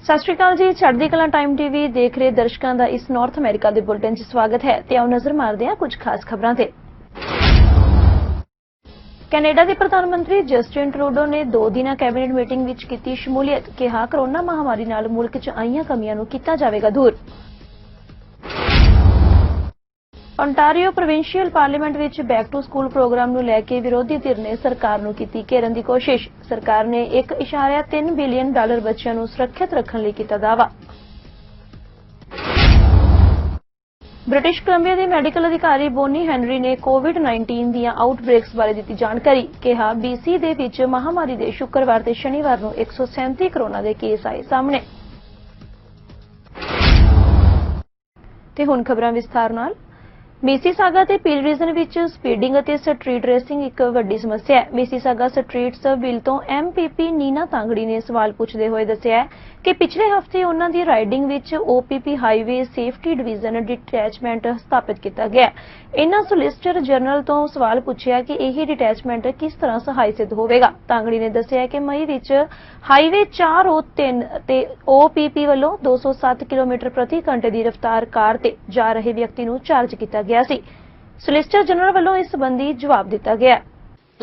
ਸਤਿ ਸ਼੍ਰੀ ਅਕਾਲ ਜੀ, ਚੜ੍ਹਦੀ ਕਲਾ ਟਾਈਮ ਟੀਵੀ ਦੇਖ ਰਹੇ ਦਰਸ਼ਕਾਂ ਦਾ ਇਸ ਨਾਰਥ ਅਮਰੀਕਾ ਦੇ ਬੁਲੇਟਿਨ 'ਚ ਸਵਾਗਤ ਹੈ ਤੇ ਆਓ ਨਜ਼ਰ ਮਾਰਦੇ ਹਾਂ ਕੁਝ ਖਾਸ ਖਬਰਾਂ ਤੇ। ਕੈਨੇਡਾ ਦੇ ਪ੍ਰਧਾਨ ਮੰਤਰੀ ਜਸਟਿਨ ਟਰੂਡੋ ਨੇ 2 ਦਿਨਾਂ ਕੈਬਨਿਟ ਮੀਟਿੰਗ ਵਿੱਚ ਕੀਤੀ ਸ਼ਮੂਲੀਅਤ, ਕਿਹਾ ਕਰੋਨਾ ਮਹਾਮਾਰੀ ਨਾਲ ਮੁਲਕ 'ਚ ਆਈਆਂ ਕਮੀਆਂ ਨੂੰ ਕੀਤਾ ਜਾਵੇਗਾ ਦੂਰ। ontario ਪ੍ਰੋਵਿੰਸ਼ੀਅਲ ਪਾਰਲੀਮੈਂਟ ਵਿੱਚ ਬੈਕ ਟੂ ਸਕੂਲ ਪ੍ਰੋਗਰਾਮ ਨੂੰ ਲੈ ਕੇ ਵਿਰੋਧੀ ਧਿਰ ਨੇ ਸਰਕਾਰ ਨੂੰ ਕੀਤੀ ਘੇਰਨ ਦੀ ਕੋਸ਼ਿਸ਼। ਸਰਕਾਰ ਨੇ $1.3 ਬਿਲੀਅਨ ਬੱਚਿਆਂ ਨੂੰ ਸੁਰੱਖਿਅਤ ਰੱਖਣ ਲਈ ਕੀਤਾ ਦਾਅਵਾ। ਬ੍ਰਿਟਿਸ਼ ਕੋਲੰਬੀਆ ਦੇ ਮੈਡੀਕਲ ਅਧਿਕਾਰੀ ਬੋਨੀ ਹੈਨਰੀ ਨੇ ਕੋਵਿਡ-19 ਦੀਆਂ ਆਊਟਬ੍ਰੇਕਸ ਬਾਰੇ ਦਿੱਤੀ ਜਾਣਕਾਰੀ, ਕਿਹਾ BC ਦੇ ਵਿੱਚ ਮਹਾਮਾਰੀ ਦੇ ਸ਼ੁੱਕਰਵਾਰ ਤੇ ਸ਼ਨੀਵਾਰ ਨੂੰ 137 ਕਰੋਨਾ ਦੇ ਕੇਸ ਆਏ ਸਾਹਮਣੇ। ਤੇ ਹੁਣ ਖਬਰਾਂ ਵਿਸਥਾਰ ਨਾਲ। ਮਿਸੀਸਾਗਾ ਤੇ ਪੀਲ ਰੀਜਨ ਵਿੱਚ ਸਪੀਡਿੰਗ ਅਤੇ ਸਟਰੀਟ ਰੇਸਿੰਗ ਇੱਕ ਵੱਡੀ ਸਮੱਸਿਆ ਹੈ। ਮਿਸੀਸਾਗਾ ਸਟਰੀਟਸ ਬਿੱਲ ਤੋਂ MPP ਨੀਨਾ ਤਾਂਗੜੀ ਨੇ ਸਵਾਲ ਪੁੱਛਦੇ ਹੋਏ ਦੱਸਿਆ ਕਿ ਪਿਛਲੇ ਹਫ਼ਤੇ ਉਹਨਾਂ ਦੀ ਰਾਈਡਿੰਗ ਵਿੱਚ OPP highway safety division detachment ਸਥਾਪਿਤ ਕੀਤਾ ਗਿਆ। ਇਹਨਾਂ ਸੋਲਿਸਿਟਰ ਜਨਰਲ ਤੋਂ ਸਵਾਲ ਪੁੱਛਿਆ ਕਿ ਇਹ ਡਿਟੈਚਮੈਂਟ ਕਿਸ ਤਰ੍ਹਾਂ ਸਹਾਈ ਸਿੱਧ ਹੋਵੇਗਾ। ਤਾਂਗੜੀ ਨੇ ਦੱਸਿਆ ਕਿ ਮਈ ਵਿੱਚ ਹਾਈਵੇ 403 ਤੇ OPP ਵੱਲੋਂ 207 ਕਿਲੋਮੀਟਰ ਪ੍ਰਤੀ ਘੰਟੇ ਦੀ ਰਫ਼ਤਾਰ ਕਾਰ ਤੇ ਜਾ ਰਹੇ ਵਿਅਕਤੀ ਨੂੰ ਚਾਰਜ ਕੀਤਾ ਗਿਆ ਸੀ। ਸੋਲਿਸਿਟਰ ਜਨਰਲ ਵੱਲੋਂ ਇਸ ਸੰਬੰਧੀ ਜਵਾਬ ਦਿੱਤਾ ਗਿਆ।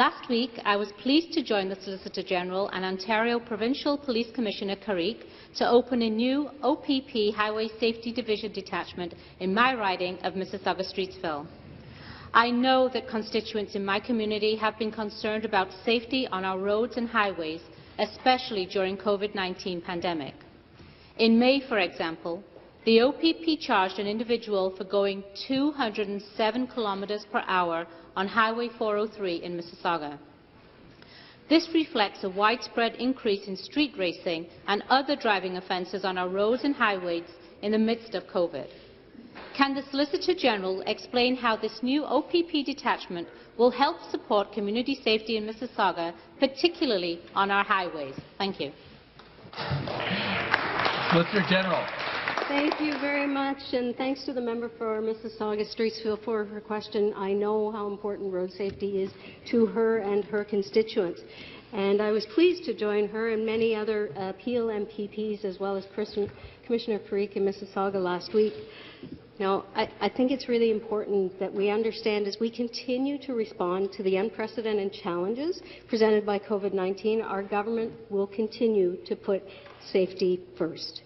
Last week, I was pleased to join the Solicitor General and Ontario Provincial Police Commissioner Carrick to open a new OPP Highway Safety Division detachment in my riding of Mississauga Streetsville. I know that constituents in my community have been concerned about safety on our roads and highways, especially during COVID-19 pandemic. In May, for example, the OPP charged an individual for going 207 kilometres per hour on Highway 403 in Mississauga. This reflects a widespread increase in street racing and other driving offences on our roads and highways in the midst of COVID. Can the Solicitor General explain how this new OPP detachment will help support community safety in Mississauga, particularly on our highways? Thank you. Solicitor General. Thank you very much, and thanks to the member for Mississauga Streetsville for her question. I know how important road safety is to her and her constituents, and I was pleased to join her and many other Peel MPPs as well as Commissioner Parikh in Mississauga last week. Now, I think it's really important that we understand as we continue to respond to the unprecedented challenges presented by COVID-19, our government will continue to put safety first.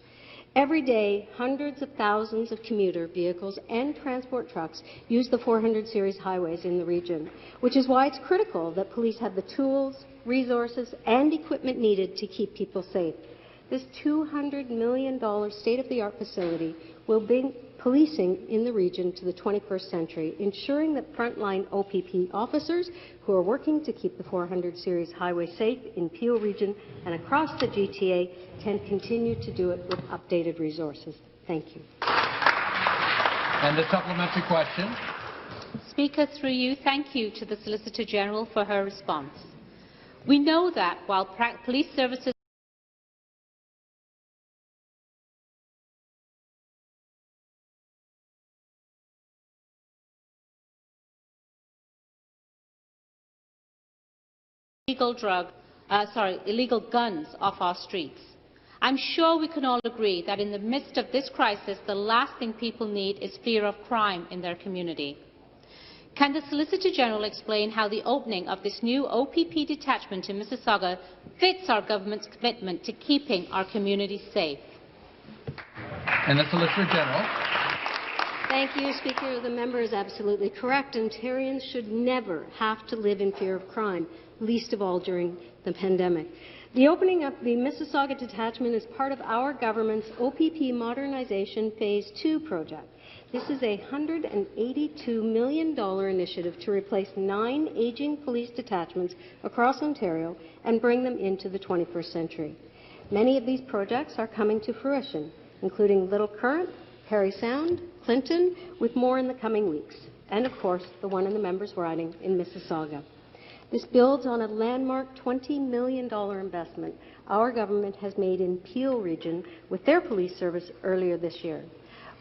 Every day, hundreds of thousands of commuter vehicles and transport trucks use the 400 series highways in the region, which is why it's critical that police have the tools, resources and equipment needed to keep people safe. This $200 million state-of-the-art facility will bring policing in the region to the 21st century, ensuring that frontline OPP officers who are working to keep the 400 series highway safe in Peel region and across the GTA can continue to do it with updated resources. Thank you. And the supplementary question. Speaker, through you, thank you to the Solicitor General for her response. We know that while police services illegal guns off our streets. I'm sure we can all agree that in the midst of this crisis, the last thing people need is fear of crime in their community. Can the Solicitor General explain how the opening of this new OPP detachment in Mississauga fits our government's commitment to keeping our communities safe? And the Solicitor General. Thank you, Speaker. The member is absolutely correct. Ontarians should never have to live in fear of crime, least of all during the pandemic. The opening of the Mississauga detachment is part of our government's OPP Modernisation Phase 2 project. This is a $182 million initiative to replace 9 ageing police detachments across Ontario and bring them into the 21st century. Many of these projects are coming to fruition, including Little Current, Parry Sound, Clinton, with more in the coming weeks, and of course the one in the member's riding in Mississauga. This builds on a landmark $20 million investment our government has made in Peel region with their police service earlier this year.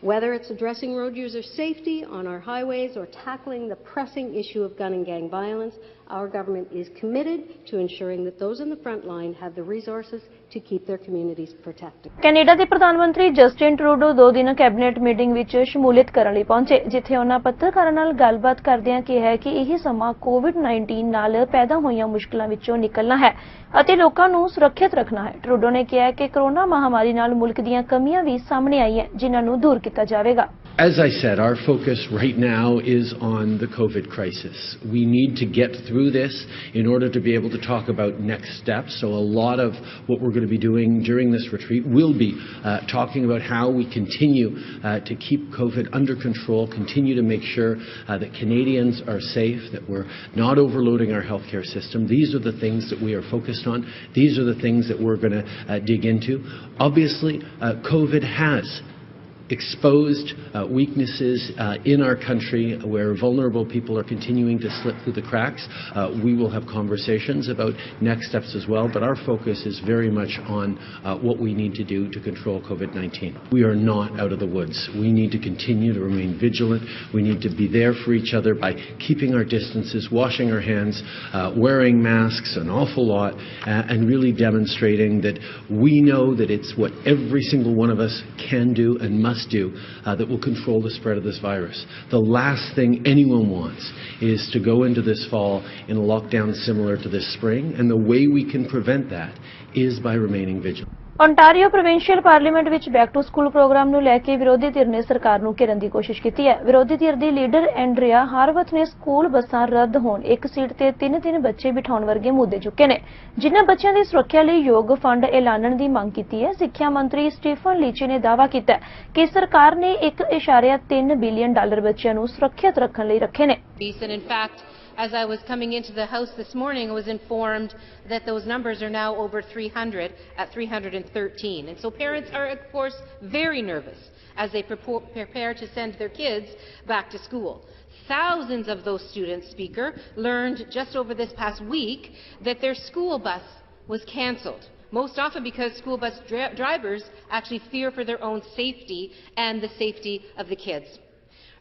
Whether it's addressing road user safety on our highways or tackling the pressing issue of gun and gang violence, our government is committed to ensuring that those in the front line have the resources to keep their communities protected. Canada ਦੇ ਪ੍ਰਧਾਨ ਮੰਤਰੀ Justin Trudeau 2 ਦਿਨ cabinet meeting ਵਿੱਚ ਸ਼ਮੂਲੀਅਤ ਕਰਨ ਲਈ ਪਹੁੰਚੇ, ਜਿੱਥੇ ਉਹਨਾਂ ਪੱਤਰਕਾਰਾਂ ਨਾਲ ਗੱਲਬਾਤ ਕਰਦਿਆਂ ਕਿਹਾ ਕਿ ਇਹ ਸਮਾਂ ਕੋਵਿਡ-19 ਨਾਲ ਪੈਦਾ ਹੋਈਆਂ ਮੁਸ਼ਕਲਾਂ ਵਿੱਚੋਂ ਨਿਕਲਣਾ ਹੈ ਅਤੇ ਲੋਕਾਂ ਨੂੰ ਸੁਰੱਖਿਅਤ ਰੱਖਣਾ ਹੈ। ਟਰੂਡੋ ਨੇ ਕਿਹਾ ਕਿ ਕੋਰੋਨਾ ਮਹਾਮਾਰੀ ਨਾਲ ਮੁਲਕ ਦੀਆਂ ਕਮੀਆਂ ਵੀ ਸਾਹਮਣੇ ਆਈਆਂ, ਜਿਨ੍ਹਾਂ ਨੂੰ ਦੂਰ ਕੀਤਾ ਜਾਵੇਗਾ। As I said, our focus right now is on the COVID crisis. We need to get through this in order to be able to talk about next steps. So a lot of what we're going to be doing during this retreat will be talking about how we continue to keep COVID under control, continue to make sure that Canadians are safe, that we're not overloading our healthcare system. These are the things that we are focused on. These are the things that we're going to dig into. Obviously, COVID has exposed weaknesses in our country where vulnerable people are continuing to slip through the cracks. We will have conversations about next steps as well, but our focus is very much on what we need to do to control COVID-19. We are not out of the woods. We need to continue to remain vigilant. We need to be there for each other by keeping our distances, washing our hands, wearing masks an awful lot, and really demonstrating that we know that it's what every single one of us can do and must do that will control the spread of this virus. The last thing anyone wants is to go into this fall in a lockdown similar to this spring, and the way we can prevent that is by remaining vigilant. Ontario provincial parliament ਵਿੱਚ back to school programme ਨੂੰ ਲੈ ਕੇ ਵਿਰੋਧੀ ਧਿਰ ਨੇ ਸਰਕਾਰ ਨੂੰ ਘੇਰਨ ਦੀ ਕੋਸ਼ਿਸ਼ ਕੀਤੀ ਹੈ। ਵਿਰੋਧੀ ਧਿਰ ਦੀ ਲੀਡਰ ਐਂਡਰੀਆ ਹਾਰਵਥ ਨੇ ਸਕੂਲ ਬੱਸਾਂ ਰੱਦ ਹੋਣ, ਇੱਕ ਸੀਟ ਤੇ 3-3 ਬੱਚੇ ਬਿਠਾਉਣ ਵਰਗੇ ਮੁੱਦੇ ਚੁੱਕੇ ਨੇ, ਜਿਨ੍ਹਾਂ ਬੱਚਿਆਂ ਦੀ ਸੁਰੱਖਿਆ ਲਈ ਯੋਗ ਫੰਡ ਐਲਾਨਣ ਦੀ ਮੰਗ ਕੀਤੀ ਹੈ। ਸਿੱਖਿਆ ਮੰਤਰੀ ਸਟੀਫਨ ਲੀਚੇ ਨੇ ਦਾਅਵਾ ਕੀਤਾ ਕਿ ਸਰਕਾਰ ਨੇ $1.3 ਬਿਲੀਅਨ ਬੱਚਿਆਂ ਨੂੰ ਸੁਰੱਖਿਅਤ ਰੱਖਣ ਲਈ ਰੱਖੇ ਨੇ। As I was coming into the House this morning, I was informed that those numbers are now over 300 at 313. And so parents are, of course, very nervous as they prepare to send their kids back to school. Thousands of those students, Speaker, learned just over this past week that their school bus was cancelled. Most often because school bus drivers actually fear for their own safety and the safety of the kids.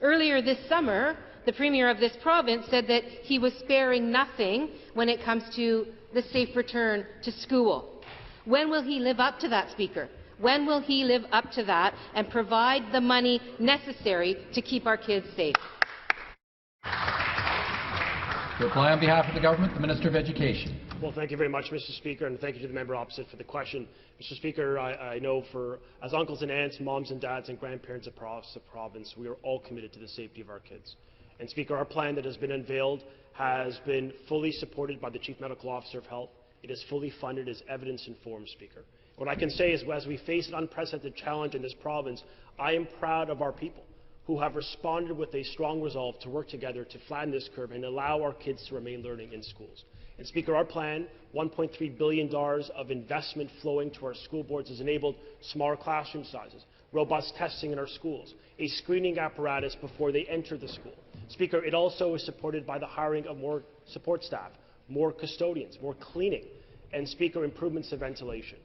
Earlier this summer, the Premier of this province said that he was sparing nothing when it comes to the safe return to school. When will he live up to that, Speaker? When will he live up to that and provide the money necessary to keep our kids safe? To reply on behalf of the government, the Minister of Education. Well, thank you very much, Mr. Speaker, and thank you to the member opposite for the question. Mr. Speaker, I know as uncles and aunts, moms and dads and grandparents across the province, we are all committed to the safety of our kids. And Speaker, our plan that has been unveiled has been fully supported by the Chief Medical Officer of Health. It is fully funded, is evidence-informed, Speaker. What I can say is, as we face an unprecedented challenge in this province, I am proud of our people who have responded with a strong resolve to work together to flatten this curve and allow our kids to remain learning in schools. And Speaker, our plan, $1.3 billion of investment flowing to our school boards, has enabled smaller classroom sizes, robust testing in our schools, a screening apparatus before they enter the school. Speaker, it also is supported by the hiring of more support staff, more custodians, more cleaning, and Speaker, improvements to ventilation.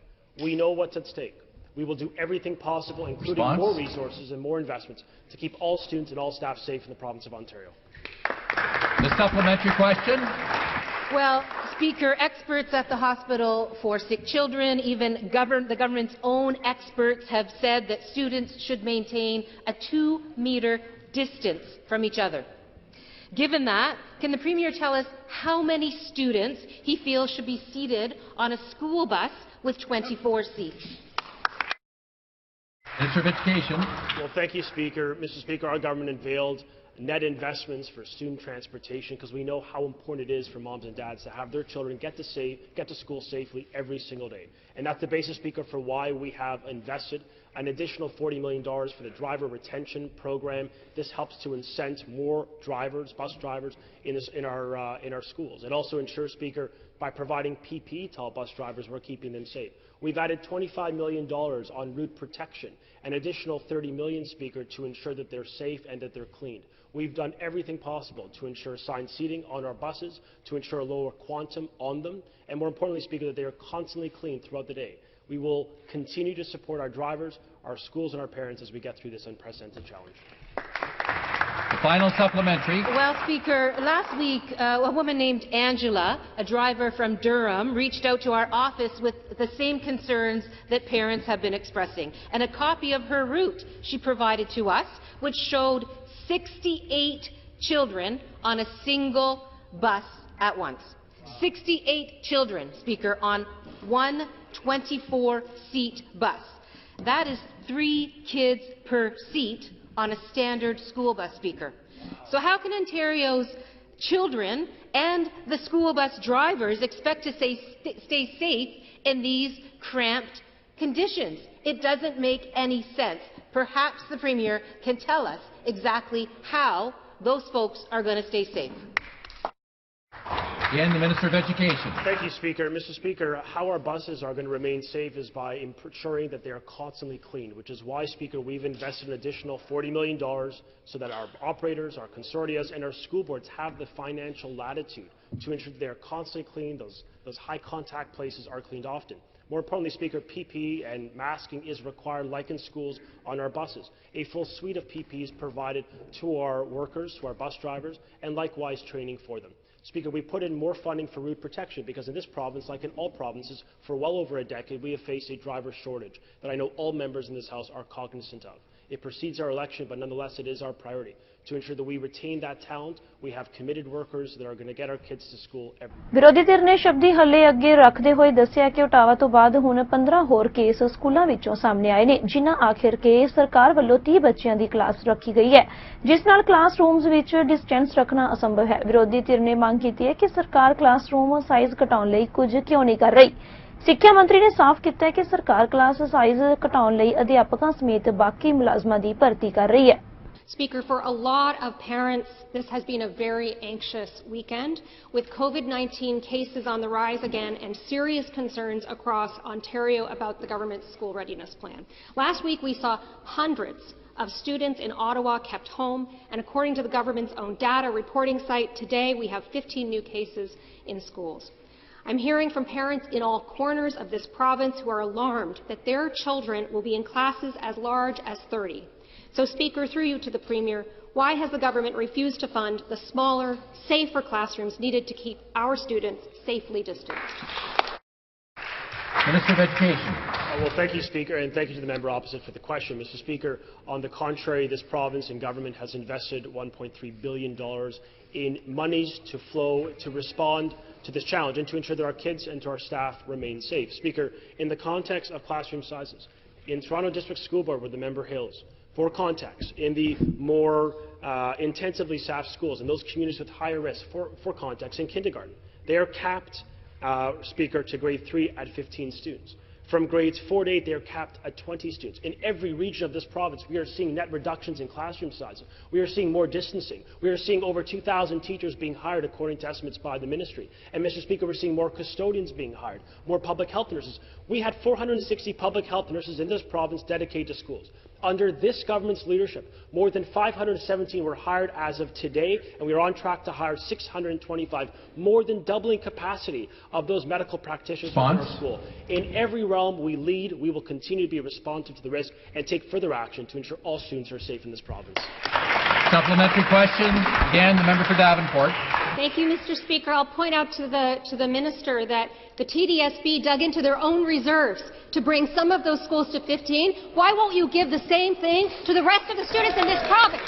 We know what's at stake. We will do everything possible, including more resources and more investments, to keep all students and all staff safe in the province of Ontario. The supplementary question. Well, Speaker, experts at the Hospital for Sick Children, even the government's own experts have said that students should maintain a 2-metre distance from each other. Given that, can the Premier tell us how many students he feels should be seated on a school bus with 24 seats? Minister of Education. Well, thank you, Speaker. Mr. Speaker, our government unveiled net investments for student transportation because we know how important it is for moms and dads to have their children get to school safely every single day. And that's the basis, Speaker, for why we have invested an additional $40 million for the driver retention program. This helps to incent more drivers, bus drivers, in our schools. It also ensures, Speaker, by providing PPE to all bus drivers, we're keeping them safe. We've added $25 million on route protection, an additional $30 million, Speaker, to ensure that they're safe and that they're cleaned. We've done everything possible to ensure assigned seating on our buses, to ensure a lower quantum on them, and more importantly, Speaker, that they are constantly cleaned throughout the day. We will continue to support our drivers, our schools, and our parents as we get through this unprecedented challenge. The final supplementary. Well, Speaker, last week a woman named Angela, a driver from Durham, reached out to our office with the same concerns that parents have been expressing. And a copy of her route she provided to us, which showed 68 children on a single bus at once. 68 children, Speaker, on one 24-seat bus. That is 3 kids per seat on a standard school bus, Speaker. So how can Ontario's children and the school bus drivers expect to stay safe in these cramped conditions? It doesn't make any sense. Perhaps the Premier can tell us exactly how those folks are going to stay safe. Again, the Minister of Education. Thank you, Speaker. Mr. Speaker, how our buses are going to remain safe is by ensuring that they are constantly cleaned, which is why, Speaker, we've invested an additional $40 million so that our operators, our consortia, and our school boards have the financial latitude to ensure that they are constantly cleaned, those high-contact places are cleaned often. More importantly, Speaker, PPE and masking is required, like in schools, on our buses. A full suite of PPE is provided to our workers, to our bus drivers, and likewise training for them. Speaker, we put in more funding for route protection because in this province, like in all provinces, for well over a decade, we have faced a driver shortage that I know all members in this House are cognizant of. It precedes our election, but nonetheless, it is our priority to ensure that we retain that talent. We have committed workers that are going to get our kids to school every day. ਵਿਰੋਧੀ ਧਿਰ ਨੇ ਸ਼ਬਦੀ ਹੱਲੇ ਅੱਗੇ ਰੱਖਦੇ ਹੋਏ ਦੱਸਿਆ ਕਿ ਉਟਾਵਾ ਤੋਂ ਬਾਅਦ ਹੁਣ 15 ਹੋਰ ਕੇਸ ਸਕੂਲਾਂ ਵਿੱਚੋਂ ਸਾਹਮਣੇ ਆਏ ਨੇ, ਜਿਨ੍ਹਾਂ ਆਖਿਰ ਕੇ ਸਰਕਾਰ ਵੱਲੋਂ 30 ਬੱਚਿਆਂ ਦੀ ਕਲਾਸ ਰੱਖੀ ਗਈ ਹੈ, ਜਿਸ ਨਾਲ ਕਲਾਸਰੂਮਸ ਵਿੱਚ ਡਿਸਟੈਂਸ ਰੱਖਣਾ ਅਸੰਭਵ ਹੈ। ਵਿਰੋਧੀ ਧਿਰ ਨੇ ਮੰਗ ਕੀਤੀ ਹੈ ਕਿ ਸਰਕਾਰ ਕਲਾਸਰੂਮ ਸਾਈਜ਼ ਘਟਾਉਣ ਲਈ ਕੁਝ ਕਿਉਂ ਨਹੀਂ ਕਰ ਰਹੀ। ਸਿੱਖਿਆ ਮੰਤਰੀ ਨੇ ਸਾਫ਼ ਕੀਤਾ ਹੈ ਕਿ ਸਰਕਾਰ ਕਲਾਸ ਸਾਈਜ਼ ਘਟਾਉਣ ਲਈ ਅਧਿਆਪਕਾਂ ਸਮੇਤ ਬਾਕੀ ਮੁਲਾਜ਼ਮਾਂ ਦੀ ਭਰਤੀ ਕਰ ਰਹੀ ਹੈ। Speaker, for a lot of parents, this has been a very anxious weekend, with COVID-19 cases on the rise again and serious concerns across Ontario about the government's school readiness plan. Last week, we saw hundreds of students in Ottawa kept home, and according to the government's own data reporting site, today we have 15 new cases in schools. I'm hearing from parents in all corners of this province who are alarmed that their children will be in classes as large as 30. So, Speaker, through you to the Premier, why has the government refused to fund the smaller, safer classrooms needed to keep our students safely distanced? Minister of Education. Well, thank you, Speaker, and thank you to the member opposite for the question. Mr. Speaker, on the contrary, this province and government has invested $1.3 billion in monies to flow to respond to this challenge and to ensure that our kids and to our staff remain safe. Speaker, in the context of classroom sizes, in Toronto District School Board, where the member hails, for context, in the more intensively staffed schools, in those communities with higher risk, for context, in kindergarten, they are capped, Speaker, to grade 3 at 15 students. From grades 4 to 8, they are capped at 20 students. In every region of this province, we are seeing net reductions in classroom sizes. We are seeing more distancing. We are seeing over 2,000 teachers being hired, according to estimates by the ministry. And, Mr. Speaker, we're seeing more custodians being hired, more public health nurses. We had 460 public health nurses in this province dedicated to schools. Under this government's leadership, more than 517 were hired as of today, and we are on track to hire 625, more than doubling capacity of those medical practitioners in our school. In every realm we lead, we will continue to be responsive to the risk and take further action to ensure all students are safe in this province. Supplementary question. Again, the member for Davenport. Thank you, Mr. Speaker. I'll point out to the Minister that the TDSB dug into their own reserves to bring some of those schools to 15. Why won't you give the same thing to the rest of the students in this province?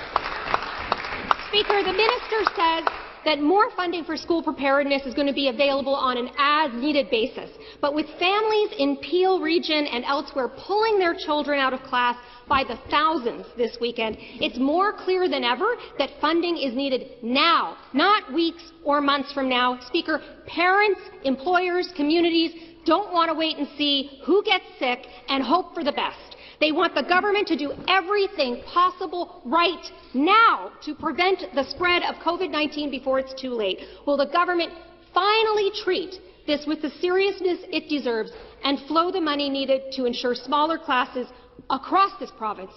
Speaker, the Minister says that more funding for school preparedness is going to be available on an as-needed basis. But with families in Peel region and elsewhere pulling their children out of class by the thousands this weekend, it's more clear than ever that funding is needed now, not weeks or months from now. Speaker, parents, employers, communities don't want to wait and see who gets sick and hope for the best. They want the government to do everything possible right now to prevent the spread of COVID-19 before it's too late. Will the government finally treat this with the seriousness it deserves and flow the money needed to ensure smaller classes across this province,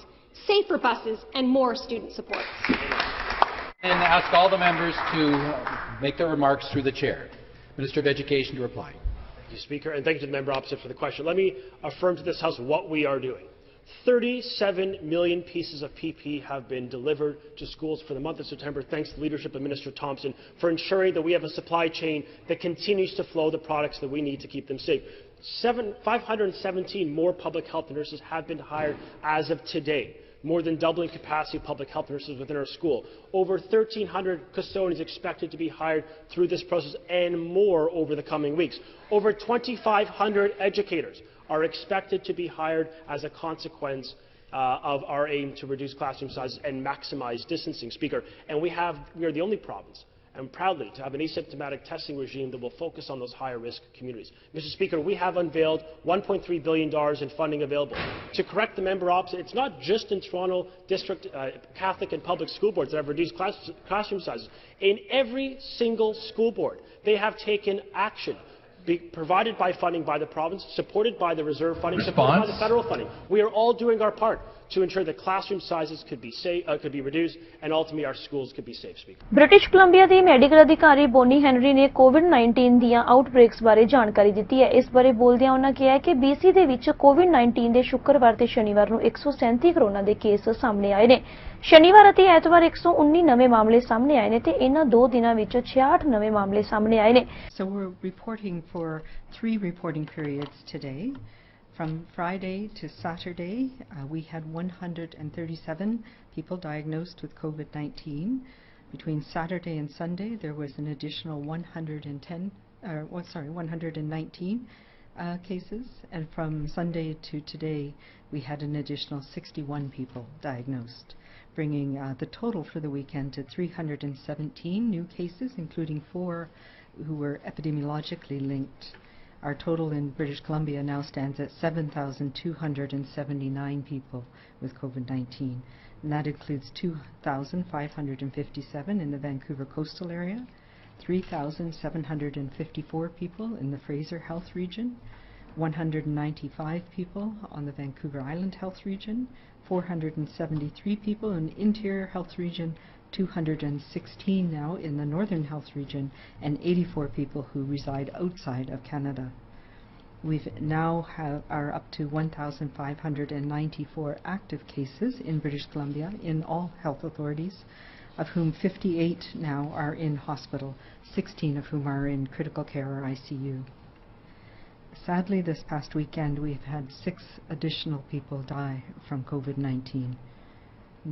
safer buses, and more student support? And ask all the members to make their remarks through the chair. Minister of Education to reply. Thank you, Speaker, and thank you to the member opposite for the question. Let me affirm to this House what we are doing. 37 million pieces of PPE have been delivered to schools for the month of September, thanks to the leadership of Minister Thompson for ensuring that we have a supply chain that continues to flow the products that we need to keep them safe. 517 more public health nurses have been hired as of today, more than doubling capacity of public health nurses within our school. Over 1,300 custodians expected to be hired through this process and more over the coming weeks. Over 2,500 educators are expected to be hired as a consequence of our aim to reduce classroom sizes and maximize distancing, Speaker. And we are the only province, and proudly, to have an asymptomatic testing regime that will focus on those higher risk communities. Mr. Speaker, we have unveiled $1.3 billion in funding available. To correct the member opposite, it's not just in Toronto District Catholic and public school boards that have reduced classroom sizes. In every single school board, they have taken action. Provided by funding by the province, supported by the reserve funding, supported by the federal funding. We are all doing our part to ensure that classroom sizes could be reduced and ultimately our schools could be safe, Speaker. British Columbia ਦੀ medical ਅਧਿਕਾਰੀ Bonnie Henry ਨੇ ਕੋਵਿਡ-19 ਦੀਆਂ ਆਊਟਬ੍ਰੇਕਸ ਬਾਰੇ ਜਾਣਕਾਰੀ ਦਿੱਤੀ ਹੈ। ਇਸ ਬਾਰੇ ਬੋਲਦਿਆਂ ਉਹਨਾਂ ਕਿਹਾ ਕਿ BC ਦੇ ਵਿੱਚ ਕੋਵਿਡ-19 ਦੇ ਸ਼ੁੱਕਰਵਾਰ ਤੇ ਸ਼ਨੀਵਾਰ ਨੂੰ 137 ਕਰੋਨਾ ਦੇ ਕੇਸ ਸਾਹਮਣੇ ਆਏ ਨੇ। ਸ਼ਨੀਵਾਰ ਅਤੇ ਐਤਵਾਰ 119 ਨਵੇਂ ਮਾਮਲੇ ਸਾਹਮਣੇ ਆਏ ਨੇ ਤੇ ਇਹਨਾਂ 2 ਦਿਨਾਂ ਵਿੱਚ 66 ਨਵੇਂ ਮਾਮਲੇ ਸਾਹਮਣੇ ਆਏ ਨੇ। So we're reporting for 3 reporting periods today. From Friday to Saturday, we had 137 people diagnosed with COVID-19. Between Saturday and Sunday, there was an additional 119 cases, and from Sunday to today, we had an additional 61 people diagnosed, bringing the total for the weekend to 317 new cases, including 4 who were epidemiologically linked. Our total in British Columbia now stands at 7,279 people with COVID-19, and that includes 2,557 in the Vancouver coastal area, 3,754 people in the Fraser Health region, 195 people on the Vancouver Island Health region, 473 people in the Interior Health region, 216 now in the Northern Health region, and 84 people who reside outside of Canada. We've now are up to 1,594 active cases in British Columbia in all health authorities, of whom 58 now are in hospital, 16 of whom are in critical care or ICU. Sadly, this past weekend we've had 6 additional people die from COVID-19,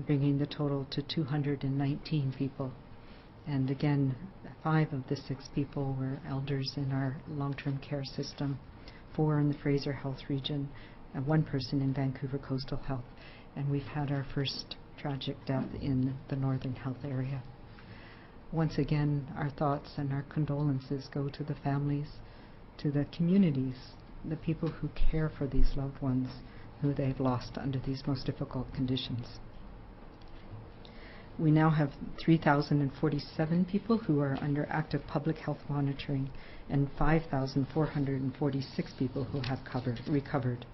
bringing the total to 219 people. And again, 5 of the 6 people were elders in our long-term care system, 4 in the Fraser Health region, and 1 person in Vancouver Coastal Health. And we've had our first tragic death in the Northern Health area. Once again, our thoughts and our condolences go to the families, to the communities, the people who care for these loved ones who they've lost under these most difficult conditions. We now have 3,047 people who are under active public health monitoring and 5,446 people who have recovered.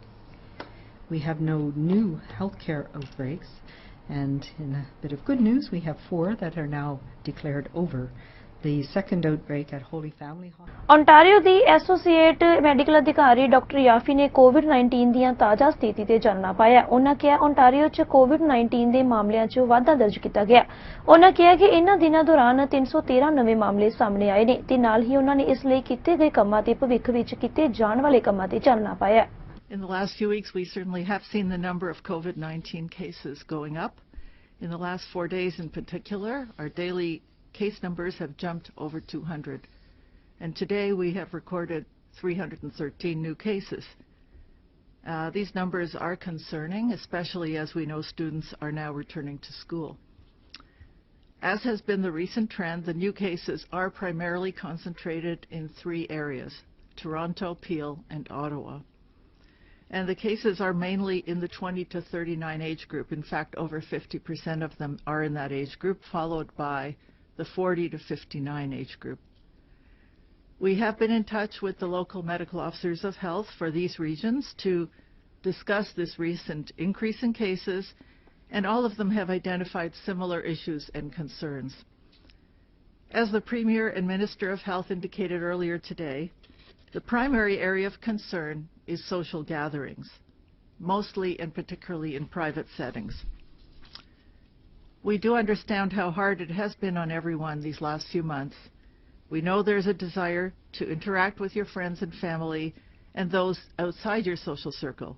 We have no new healthcare outbreaks, and in a bit of good news, we have 4 that are now declared over. The second outbreak at Holy Family Hospital. Ontario the associate medical ਅਧਿਕਾਰੀ doctor ਯਾਫੀ ਨੇ ਕੋਵਿਡ-19 ਦੀਆਂ ਤਾਜ਼ਾ ਸਥਿਤੀ ਤੇ ਚਾਨਣਾ ਪਾਇਆ। ਉਹਨਾਂ ਕਿਹਾ ontario 'ਚ ਕੋਵਿਡ-19 ਦੇ ਮਾਮਲਿਆਂ 'ਚ ਵਾਧਾ ਦਰਜ ਕੀਤਾ ਗਿਆ। ਉਹਨਾਂ ਕਿਹਾ ਕਿ ਇਹਨਾਂ ਦਿਨਾਂ ਦੌਰਾਨ 313 ਨਵੇਂ ਮਾਮਲੇ ਸਾਹਮਣੇ ਆਏ ਨੇ ਤੇ ਨਾਲ ਹੀ ਉਹਨਾਂ ਨੇ ਇਸ ਲਈ ਕੀਤੇ ਗਏ ਕੰਮਾਂ ਤੇ ਭਵਿੱਖ ਵਿੱਚ ਕੀਤੇ ਜਾਣ ਵਾਲੇ ਕੰਮਾਂ ਤੇ ਚਾਨਣਾ ਪਾਇਆ। In the last few weeks, we certainly have seen the number of COVID-19 cases going up. In the last 4 days in particular, our daily case numbers have jumped over 200. And today we have recorded 313 new cases. These numbers are concerning, especially as we know students are now returning to school. As has been the recent trend, the new cases are primarily concentrated in 3 areas: Toronto, Peel, and Ottawa. And the cases are mainly in the 20 to 39 age group. In fact, over 50% of them are in that age group, followed by the 40 to 59 age group. We have been in touch with the local medical officers of health for these regions to discuss this recent increase in cases, and all of them have identified similar issues and concerns. As the Premier and Minister of Health indicated earlier today, The primary area of concern is social gatherings, mostly and particularly in private settings. We do understand how hard it has been on everyone these last few months. We know there's a desire to interact with your friends and family and those outside your social circle.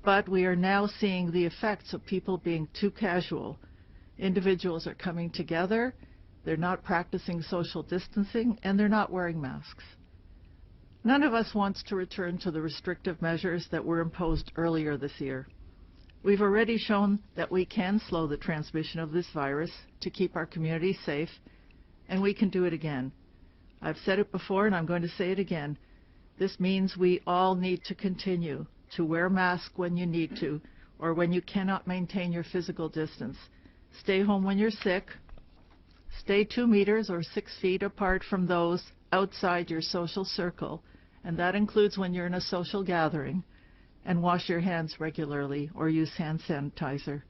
But we are now seeing the effects of people being too casual. Individuals are coming together, they're not practicing social distancing, and they're not wearing masks. None of us wants to return to the restrictive measures that were imposed earlier this year. We've already shown that we can slow the transmission of this virus to keep our community safe, and we can do it again. I've said it before, and I'm going to say it again. This means we all need to continue to wear masks when you need to, or when you cannot maintain your physical distance. Stay home when you're sick. Stay 2 meters or 6 feet apart from those outside your social circle, and that includes when you're in a social gathering, and wash your hands regularly or use hand sanitizer.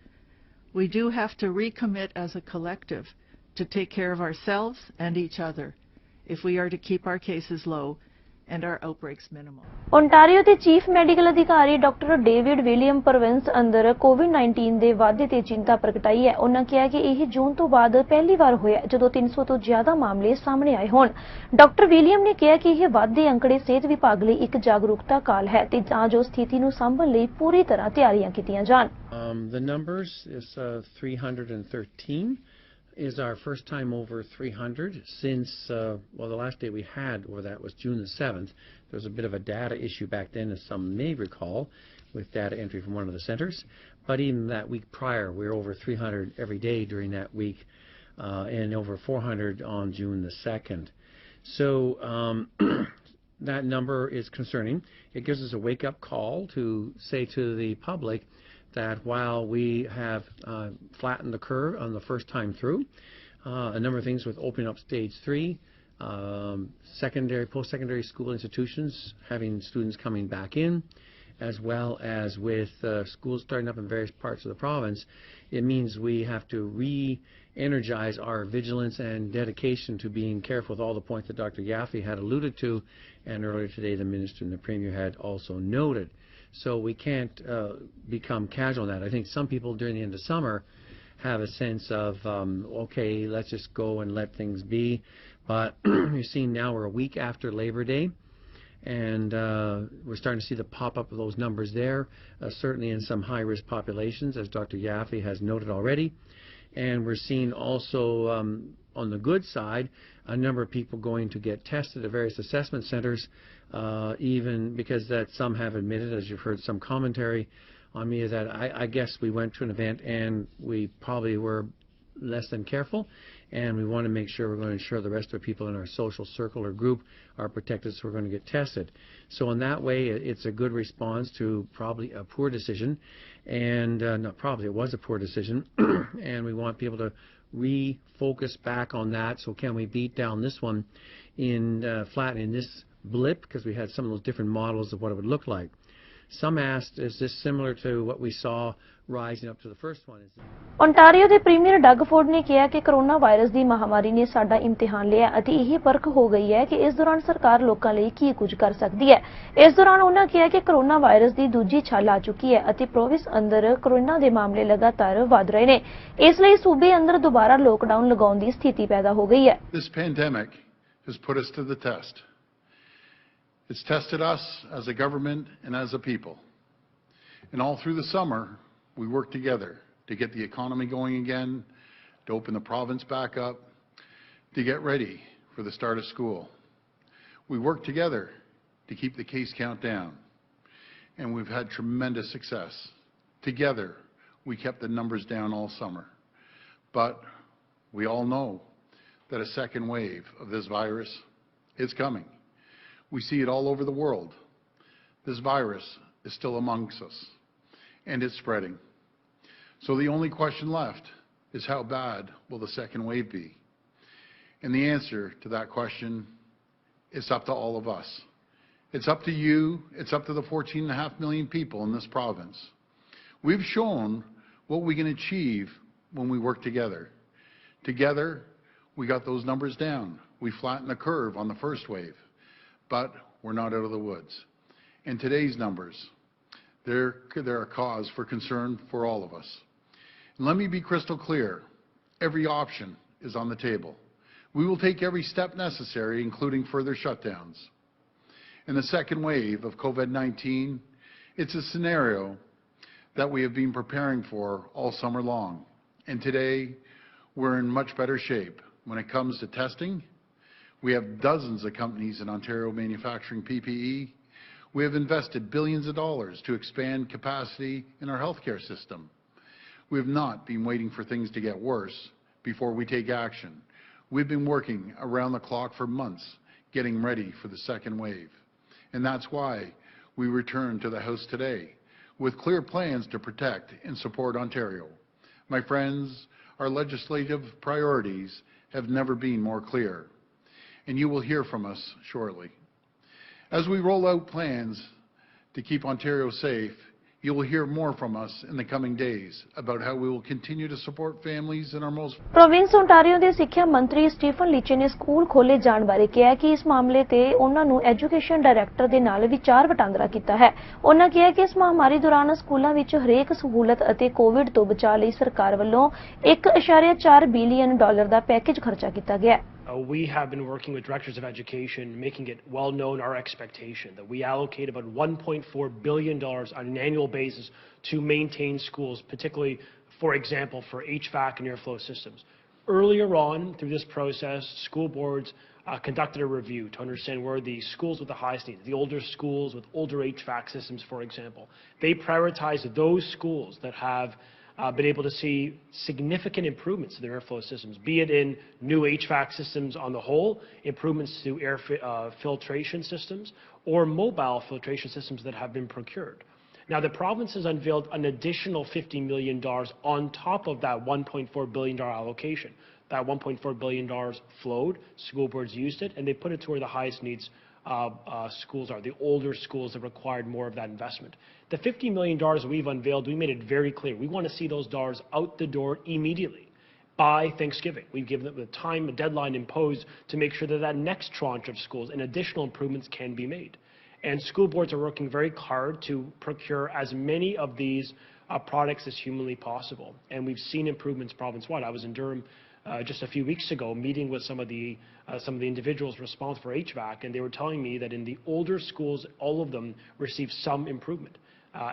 We do have to recommit as a collective to take care of ourselves and each other if we are to keep our cases low and our outbreaks minimal. Ontario ਦੇ chief medical ਅਧਿਕਾਰੀ doctor David William province ਅੰਦਰ ਕੋਵਿਡ-19 ਦੇ ਵਾਧੇ ਤੇ ਚਿੰਤਾ ਪ੍ਰਗਟਾਈ ਹੈ। ਉਹਨਾਂ ਕਿਹਾ ਕਿ ਇਹ ਜੂਨ ਤੋਂ ਬਾਅਦ ਪਹਿਲੀ ਵਾਰ ਹੋਇਆ ਜਦੋਂ 300 ਤੋਂ ਜ਼ਿਆਦਾ ਮਾਮਲੇ ਸਾਹਮਣੇ ਆਏ ਹੋਣ। ਡਾਕਟਰ ਵਿਲੀਅਮ ਨੇ ਕਿਹਾ ਕਿ ਇਹ ਵਾਧੇ ਅੰਕੜੇ ਸਿਹਤ ਵਿਭਾਗ ਲਈ ਇੱਕ ਜਾਗਰੂਕਤਾ ਕਾਲ ਹੈ ਤੇ ਤਾਂ ਜੋ ਸਥਿਤੀ ਨੂੰ ਸੰਭਲਣ ਲਈ ਪੂਰੀ ਤਰ੍ਹਾਂ ਤਿਆਰੀਆਂ ਕੀਤੀਆਂ ਜਾਣ। The numbers is 313. Is our first time over 300 since, well, the last day we had over that was June the 7th. There was a bit of a data issue back then, as some may recall, with data entry from one of the centers. But even that week prior, we were over 300 every day during that week, and over 400 on June the 2nd. So that number is concerning. It gives us a wake-up call to say to the public that while we have flattened the curve on the first time through, a number of things with opening up stage 3, secondary, post-secondary school institutions having students coming back in, as well as with schools starting up in various parts of the province, it means we have to re-energize our vigilance and dedication to being careful with all the points that Dr. Yaffe had alluded to, and earlier today the Minister and the Premier had also noted. So we can't become casual on that. I think some people during the end of summer have a sense of, okay, let's just go and let things be. But you're seeing now we're a week after Labor Day, and we're starting to see the pop-up of those numbers there, certainly in some high-risk populations, as Dr. Yaffe has noted already. And we're seeing also, on the good side, a number of people going to get tested at various assessment centers, even because that some have admitted, as you've heard some commentary on me, that I guess we went to an event and we probably were less than careful, and we want to make sure we're going to ensure the rest of the people in our social circle or group are protected, so we're going to get tested. So in that way, it's a good response to probably a poor decision, and not probably, it was a poor decision, and we want people to refocus back on that. So can we beat down this one in flattening this blip, because we had some of those different models of what it would look like. Some asked, is this similar to what we saw rising up to the first one? Ontario ਦੇ premier Doug Ford ਨੇ ਕਿਹਾ ਕਿ corona virus ਦੀ ਮਹਾਮਾਰੀ ਨੇ ਸਾਡਾ ਇਮਤਿਹਾਨ ਲਿਆ ਅਤੇ ਇਹ ਪਰਖ ਹੋ ਗਈ ਹੈ ਕਿ ਇਸ ਦੌਰਾਨ ਸਰਕਾਰ ਲੋਕਾਂ ਲਈ ਕੀ ਕੁਝ ਕਰ ਸਕਦੀ ਹੈ। ਇਸ ਦੌਰਾਨ ਉਹਨਾਂ ਕਿਹਾ ਕਿ ਕਰੋਨਾ ਵਾਇਰਸ ਦੀ ਦੂਜੀ ਛਾਲ ਆ ਚੁੱਕੀ ਹੈ ਅਤੇ ਪ੍ਰੋਵਿੰਸ ਅੰਦਰ ਕਰੋਨਾ ਦੇ ਮਾਮਲੇ ਲਗਾਤਾਰ ਵਧ ਰਹੇ ਨੇ। ਇਸ ਲਈ ਸੂਬੇ ਅੰਦਰ ਦੁਬਾਰਾ ਲੋਕਡਾਊਨ ਲਗਾਉਣ ਦੀ ਸਥਿਤੀ ਪੈਦਾ ਹੋ ਗਈ ਹੈ। This pandemic has put us to the test. It's tested us as a government and as a people. And all through the summer, we worked together to get the economy going again, to open the province back up, to get ready for the start of school. We worked together to keep the case count down, and we've had tremendous success. Together, we kept the numbers down all summer. But we all know that a second wave of this virus is coming. We see it all over the world. This virus is still amongst us, and it's spreading. So the only question left is how bad will the second wave be? And the answer to that question is up to all of us. It's up to you. It's up to the 14.5 million people in this province. We've shown what we can achieve when we work together. Together, we got those numbers down. We flattened the curve on the first wave. But we're not out of the woods. And today's numbers, they're a cause for concern for all of us. And let me be crystal clear. Every option is on the table. We will take every step necessary, including further shutdowns. In the second wave of COVID-19, it's a scenario that we have been preparing for all summer long. And today, we're in much better shape. When it comes to testing, we have dozens of companies in Ontario manufacturing PPE. We have invested billions of dollars to expand capacity in our healthcare system. We have not been waiting for things to get worse before we take action. We've been working around the clock for months, getting ready for the second wave. And that's why we return to the House today with clear plans to protect and support Ontario. My friends, our legislative priorities have never been more clear, and you will hear from us shortly. As we roll out plans to keep Ontario safe, you will hear more from us in the coming days about how we will continue to support families in our most... province Ontario ਦੇ ਸਿੱਖਿਆ ਮੰਤਰੀ Stephen ਲੀਚੇ ਨੇ school ਖੋਲੇ ਜਾਣ ਬਾਰੇ ਕਿਹਾ ਕਿ ਇਸ ਮਾਮਲੇ ਤੇ ਉਹਨਾਂ ਨੂੰ ਐਜੂਕੇਸ਼ਨ ਡਾਇਰੈਕਟਰ ਦੇ ਨਾਲ ਵਿਚਾਰ ਵਟਾਂਦਰਾ ਕੀਤਾ ਹੈ। ਉਹਨਾਂ ਕਿਹਾ ਕਿ ਇਸ ਮਹਾਮਾਰੀ ਦੌਰਾਨ ਸਕੂਲਾਂ ਵਿੱਚ ਹਰੇਕ ਸਹੂਲਤ ਅਤੇ ਕੋਵਿਡ ਤੋਂ ਬਚਾਅ ਲਈ ਸਰਕਾਰ ਵੱਲੋਂ $1.4 ਬਿਲੀਅਨ ਦਾ ਪੈਕੇਜ ਖਰਚਾ ਕੀਤਾ ਗਿਆ ਹੈ। We have been working with directors of education, making it well known our expectation that we allocate about $1.4 billion on an annual basis to maintain schools, particularly, for example, for HVAC and airflow systems. Earlier on through this process, school boards conducted a review to understand where the schools with the highest needs, the older schools with older HVAC systems, for example. They prioritized those schools that have been able to see significant improvements to their airflow systems, be it in new HVAC systems on the whole, improvements to air filtration systems, or mobile filtration systems that have been procured. Now, the province has unveiled an additional $50 million on top of that $1.4 billion allocation. That $1.4 billion flowed, school boards used it, and they put it to where the highest needs schools are, the older schools that required more of that investment. The $50 million we've unveiled, we made it very clear. We want to see those dollars out the door immediately by Thanksgiving. We've given them the time, a deadline imposed to make sure that that next tranche of schools and additional improvements can be made. And school boards are working very hard to procure as many of these products as humanly possible. And we've seen improvements province-wide. I was in Durham just a few weeks ago, meeting with some of the individuals responsible for HVAC, and they were telling me that in the older schools, all of them received some improvement,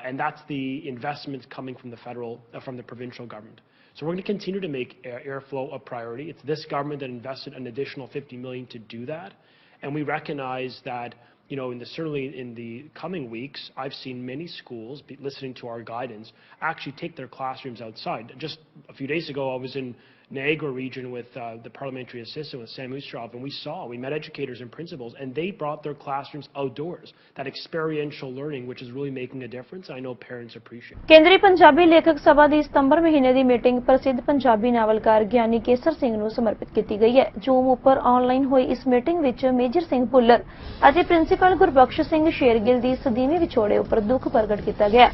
and that's the investments coming from the federal, from the provincial government. So we're going to continue to make airflow a priority. It's this government that invested an additional $50 million to do that, and we recognize that, you know, certainly in the coming weeks, I've seen many schools, listening to our guidance, actually take their classrooms outside. Just a few days ago, I was in Niagara region with the parliamentary assistant with Sam Oostrov, and we met educators and principals, and they brought their classrooms outdoors. That experiential learning, which is really making a difference, I know parents appreciate. ਕੇਂਦਰੀ ਪੰਜਾਬੀ ਲੇਖਕ ਸਭਾ ਦੀ ਸਤੰਬਰ ਮਹੀਨੇ ਦੀ meeting ਪ੍ਰਸਿੱਧ ਪੰਜਾਬੀ ਨਾਵਲਕਾਰ ਗਿਆਨੀ ਕੇਸਰ ਸਿੰਘ ਨੂੰ ਸਮਰਪਿਤ ਕੀਤੀ ਗਈ ਹੈ। ਜ਼ੂਮ ਉੱਪਰ ਆਨਲਾਈਨ ਹੋਈ ਇਸ ਮੀਟਿੰਗ ਵਿੱਚ ਮੇਜਰ ਸਿੰਘ ਭੁੱਲਰ ਅਤੇ ਪ੍ਰਿੰਸੀਪਲ ਗੁਰਬਖਸ਼ ਸਿੰਘ ਸ਼ੇਰਗਿੱਲ ਦੀ ਸਦੀਵੀ ਵਿਛੋੜੇ ਉੱਪਰ ਦੁੱਖ ਪ੍ਰਗਟ ਕੀਤਾ ਗਿਆ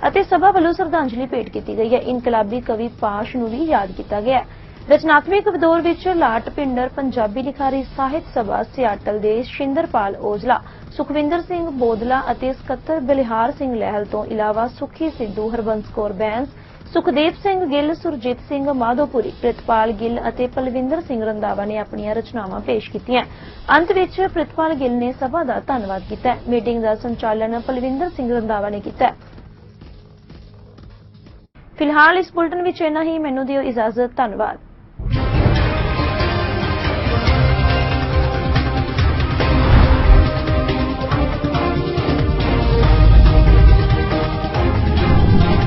ਅਤੇ ਸਭਾ ਵੱਲੋਂ ਸ਼ਰਧਾਂਜਲੀ ਭੇਟ ਕੀਤੀ ਗਈ ਹੈ। ਇਨਕਲਾਬੀ ਕਵੀ ਪਾਸ਼ ਨੂੰ ਵੀ ਯਾਦ ਕੀਤਾ ਗਿਆ। ਰਚਨਾਤਮਕ ਦੌਰ ਵਿੱਚ ਲਾਟ ਪਿੰਡਰ ਪੰਜਾਬੀ ਲਿਖਾਰੀ ਸਾਹਿਤ ਸਭਾ ਸਿਆਟਲ ਦੇ ਸ਼ਿੰਦਰਪਾਲ ਔਜਲਾ, ਸੁਖਵਿੰਦਰ ਸਿੰਘ ਬੋਦਲਾ ਅਤੇ ਸਕੱਤਰ ਬਲਿਹਾਰ ਸਿੰਘ ਲਹਿਲ ਤੋਂ ਇਲਾਵਾ ਸੁਖੀ ਸਿੱਧੂ, ਹਰਬੰਸ ਕੌਰ ਬੈਂਸ, ਸੁਖਦੇਵ ਸਿੰਘ ਗਿੱਲ, ਸੁਰਜੀਤ ਸਿੰਘ ਮਾਧੋਪੁਰੀ, ਪ੍ਰਿਤਪਾਲ ਗਿੱਲ ਅਤੇ ਪਲਵਿੰਦਰ ਸਿੰਘ ਰੰਧਾਵਾ ਨੇ ਆਪਣੀਆਂ ਰਚਨਾਵਾਂ ਪੇਸ਼ ਕੀਤੀਆਂ। ਅੰਤ ਵਿੱਚ ਪ੍ਰਿਤਪਾਲ ਗਿੱਲ ਨੇ ਸਭਾ ਦਾ ਧੰਨਵਾਦ ਕੀਤਾ। ਮੀਟਿੰਗ ਦਾ ਸੰਚਾਲਨ ਪਲਵਿੰਦਰ ਸਿੰਘ ਰੰਧਾਵਾ ਨੇ ਕੀਤਾ। ਫਿਲਹਾਲ ਇਸ ਬੁਲਟਨ ਵਿੱਚ ਇੰਨਾ ਹੀ। ਮੈਨੂੰ ਦਿਓ ਇਜਾਜ਼ਤ। ਧੰਨਵਾਦ।